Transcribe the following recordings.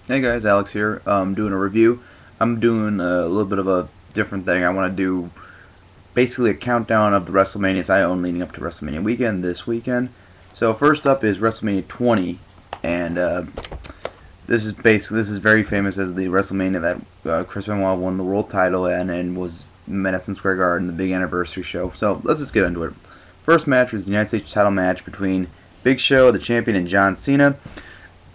Hey guys, Alex here. I'm doing a review. I'm doing a little bit of a different thing. I want to do basically a countdown of the WrestleManias I own leading up to WrestleMania weekend this weekend. So first up is WrestleMania 20, and this is very famous as the WrestleMania that Chris Benoit won the world title and was Madison Square Garden, the big anniversary show. So let's just get into it. First match was the United States title match between Big Show, the champion, and John Cena.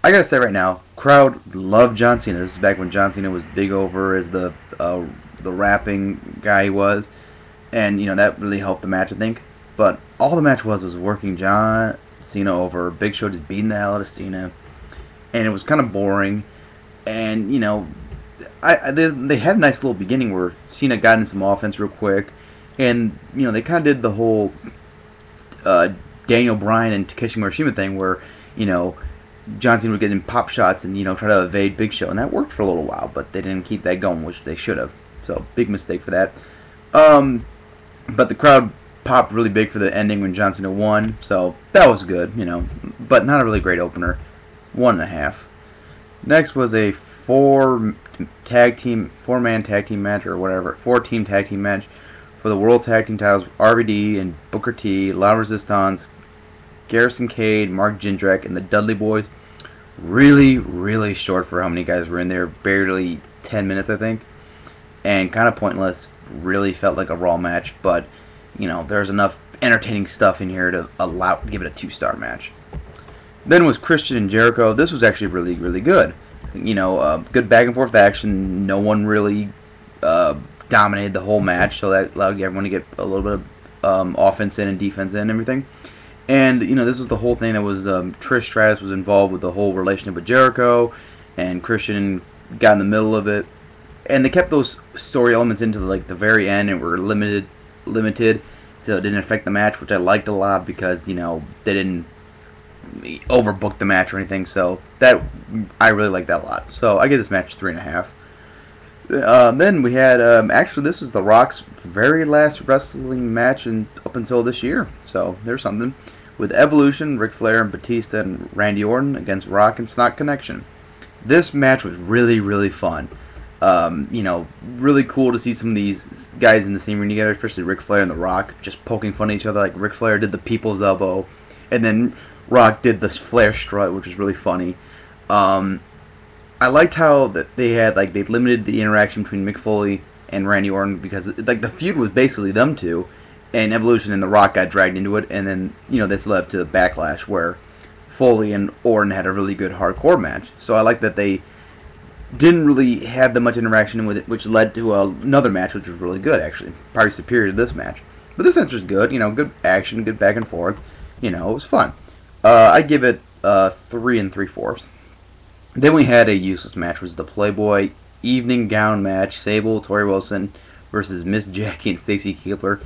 I gotta say right now, crowd loved John Cena. This is back when John Cena was big over as the rapping guy he was, and that really helped the match, I think. But all the match was working John Cena over. Big Show just beating the hell out of Cena, and it was kind of boring. And they had a nice little beginning where Cena got in some offense real quick, and they kind of did the whole Daniel Bryan and Takeshi Morishima thing where John Cena would get in pop shots and try to evade Big Show, and that worked for a little while, but they didn't keep that going, which they should have. So big mistake for that. But the crowd popped really big for the ending when John Cena won, so that was good, but not a really great opener. 1.5. Next was a four-man tag team match or whatever, 4-team tag team match for the World Tag Team titles. RVD and Booker T, La Resistance, Garrison, Cade, Mark Jindrak, and the Dudley Boyz. Really, really short for how many guys were in there. Barely 10 minutes, I think. And kind of pointless. Really felt like a Raw match, but there's enough entertaining stuff in here to give it a 2-star match. Then was Christian and Jericho. This was actually really, really good. Good back and forth action. No one really dominated the whole match, so that allowed everyone to get a little bit of offense in and defense in and everything. And this was the whole thing that was Trish Stratus was involved with the whole relationship with Jericho, and Christian got in the middle of it, and they kept those story elements into the very end and were limited, so it didn't affect the match, which I liked a lot because they didn't overbook the match or anything. So that I really liked that a lot. So I give this match 3.5. Then we had, actually this was The Rock's very last wrestling match up until this year, so there's something. With Evolution, Ric Flair and Batista and Randy Orton against Rock and Snot Connection. This match was really, really fun. Really cool to see some of these guys in the same ring together, especially Ric Flair and The Rock, just poking fun at each other. Like Ric Flair did the People's Elbow, and then Rock did the Flair Strut, which was really funny. I liked how that they limited the interaction between Mick Foley and Randy Orton because the feud was basically them two, and Evolution and The Rock got dragged into it, and then this led to the Backlash where Foley and Orton had a really good hardcore match. So I like that they didn't really have that much interaction with it, which led to another match which was really good, actually, probably superior to this match. But this match was good, good action, good back and forth, it was fun. I give it 3 3/4. Then we had a useless match, which was the Playboy evening gown match. Sable, Torrie Wilson versus Miss Jackie and Stacy Keibler.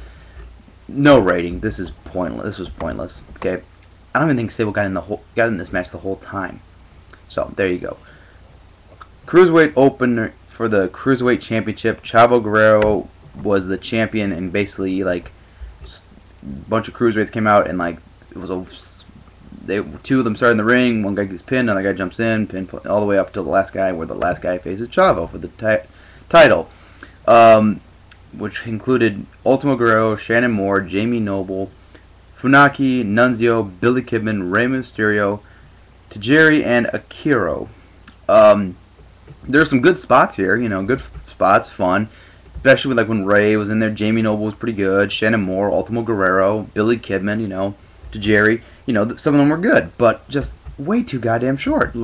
No rating. This is pointless. This was pointless. Okay, I don't even think Sable got in this match the whole time. So there you go. Cruiserweight opener for the Cruiserweight Championship. Chavo Guerrero was the champion, and basically a bunch of cruiserweights came out, and it was two of them started in the ring. One guy gets pinned, another guy jumps in, pinned all the way up to the last guy, where the last guy faces Chavo for the title, which included Ultimo Guerrero, Shannon Moore, Jamie Noble, Funaki, Nunzio, Billy Kidman, Rey Mysterio, Tajiri, and Akio. There's some good spots here, good spots, fun, especially with when Rey was in there. Jamie Noble was pretty good. Shannon Moore, Ultimo Guerrero, Billy Kidman, Tajiri. Some of them were good, but just way too goddamn short.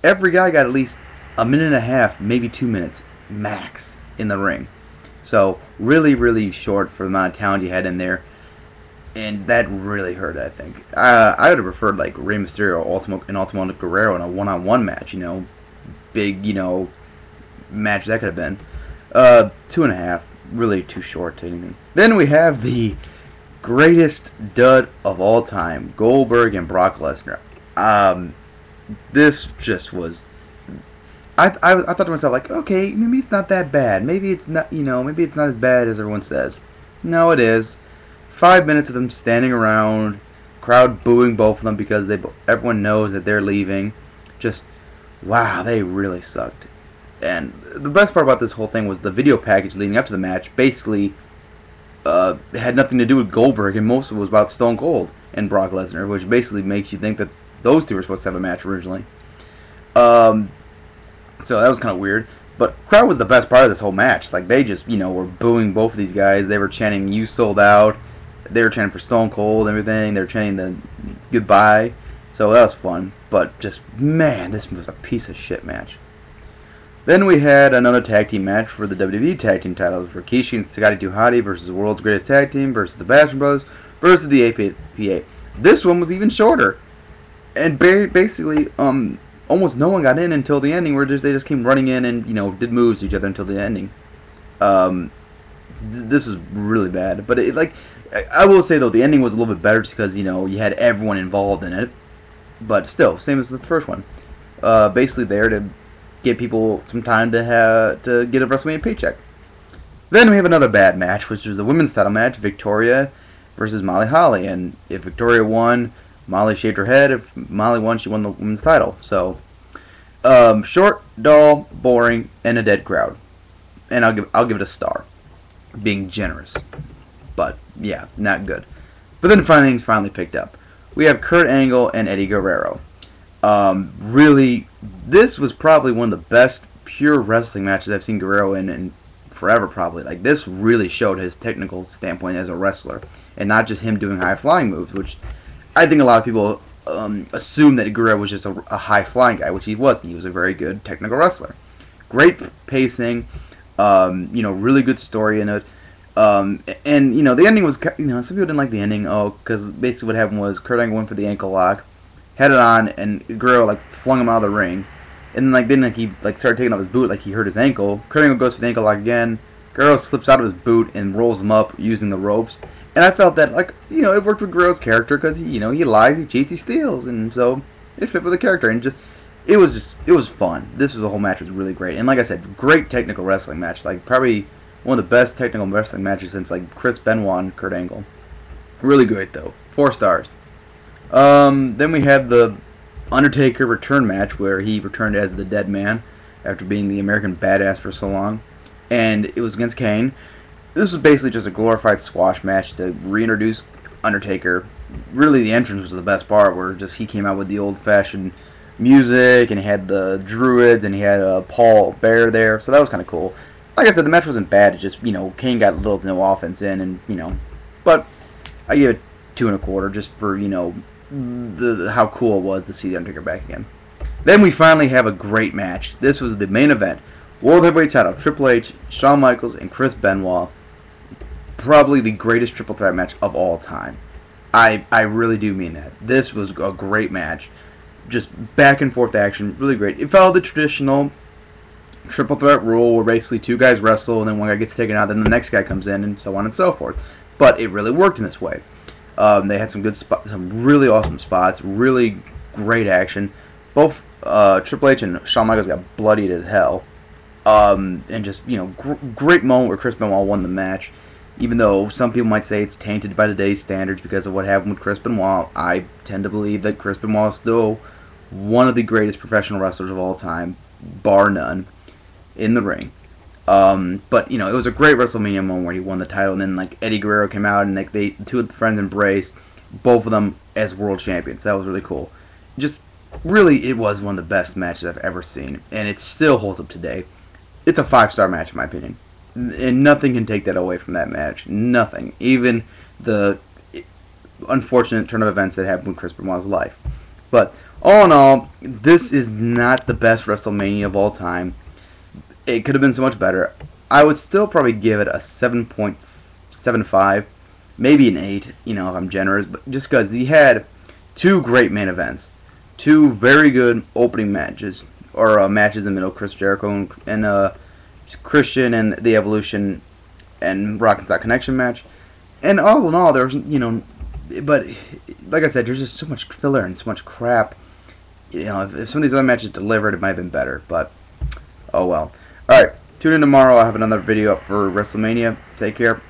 Every guy got at least a minute and a half, maybe 2 minutes max in the ring. So really, really short for the amount of talent you had in there, and that really hurt, I think. I would have preferred Rey Mysterio and Ultimo Guerrero in a one-on-one match. Big match that could have been. 2.5, really too short to anything. Then we have the greatest dud of all time, Goldberg and Brock Lesnar. This just was. I thought to myself, okay, maybe it's not that bad. Maybe it's not, maybe it's not as bad as everyone says. No, it is. 5 minutes of them standing around, crowd booing both of them because everyone knows that they're leaving. Just wow, they really sucked. And the best part about this whole thing was the video package leading up to the match basically had nothing to do with Goldberg, and most of it was about Stone Cold and Brock Lesnar, which basically makes you think that those two were supposed to have a match originally. So that was kind of weird. But crowd was the best part of this whole match. Like, they just, were booing both of these guys. They were chanting, "You sold out." They were chanting for Stone Cold and everything. They were chanting the goodbye. So that was fun. But just, man, this was a piece of shit match. Then we had another tag team match for the WWE tag team titles. Rikishi and Scotty Hotty versus the world's greatest tag team versus the Basham Brothers versus the APA. This one was even shorter. And basically, almost no one got in until the ending, where they just came running in and, did moves to each other until the ending. This was really bad. But, I will say, though, the ending was a little bit better just because, you had everyone involved in it. But still, same as the first one. Basically there to get people some time to get a WrestleMania paycheck. Then we have another bad match, which was the women's title match, Victoria versus Molly Holly. And if Victoria won, Molly shaved her head. If Molly won, she won the women's title. So, short, dull, boring, and a dead crowd. And I'll give it a star, being generous. But yeah, not good. But then things finally picked up. We have Kurt Angle and Eddie Guerrero. Really, this was probably one of the best pure wrestling matches I've seen Guerrero in forever, probably. Like, this really showed his technical standpoint as a wrestler, and not just him doing high-flying moves, which I think a lot of people assume that Guerrero was just a high-flying guy, which he wasn't. He was a very good technical wrestler. Great pacing, really good story in it. And, the ending was, some people didn't like the ending, because basically what happened was Kurt Angle went for the ankle lock, had it on, and Guerrero, flung him out of the ring. And then, he, started taking off his boot, he hurt his ankle. Kurt Angle goes for the ankle lock again. Guerrero slips out of his boot and rolls him up using the ropes. And I felt that, it worked with Guerrero's character, because, he lies, he cheats, he steals. And so, it fit with the character. And it was fun. The whole match was really great. And like I said, great technical wrestling match. Probably one of the best technical wrestling matches since, Chris Benoit and Kurt Angle. Really great, though. 4 stars. Then we had the Undertaker return match, where he returned as the Dead Man after being the American Badass for so long, and it was against Kane. This was basically just a glorified squash match to reintroduce Undertaker. Really, the entrance was the best part, where he came out with the old-fashioned music, and he had the Druids, and he had Paul Bear there, so that was kind of cool. Like I said, the match wasn't bad. It just, Kane got little to no offense in, and, but I give it 2 1/4 just for, how cool it was to see the Undertaker back again. Then we finally have a great match. This was the main event. World Heavyweight title, Triple H, Shawn Michaels, and Chris Benoit. Probably the greatest triple threat match of all time. I really do mean that. This was a great match. Just back and forth action, really great. It followed the traditional triple threat rule, where basically 2 guys wrestle, and then 1 guy gets taken out, then the next guy comes in, and so on and so forth. But it really worked in this way. They had some good spots, some really awesome spots, really great action. Both Triple H and Shawn Michaels got bloodied as hell. And just, great moment where Chris Benoit won the match. Even though some people might say it's tainted by today's standards because of what happened with Chris Benoit, I tend to believe that Chris Benoit is still one of the greatest professional wrestlers of all time, bar none, in the ring. But, it was a great WrestleMania moment where he won the title, and then, Eddie Guerrero came out, and, the 2 friends embraced, both of them as world champions. That was really cool. Just, really, it was one of the best matches I've ever seen, and it still holds up today. It's a 5-star match, in my opinion. And nothing can take that away from that match. Nothing. Even the unfortunate turn of events that happened with Chris Benoit's life. But, all in all, this is not the best WrestleMania of all time. It could have been so much better. I would still probably give it a 7.75, maybe an 8, if I'm generous, but just because he had 2 great main events, 2 very good opening matches, or matches in the middle, Chris Jericho and Christian and the Evolution and Rock and Stock Connection match, and all in all, there's, but like I said, there's just so much filler and so much crap. If some of these other matches delivered, it might have been better, but oh well. Alright, tune in tomorrow. I'll have another video up for WrestleMania. Take care. Bye.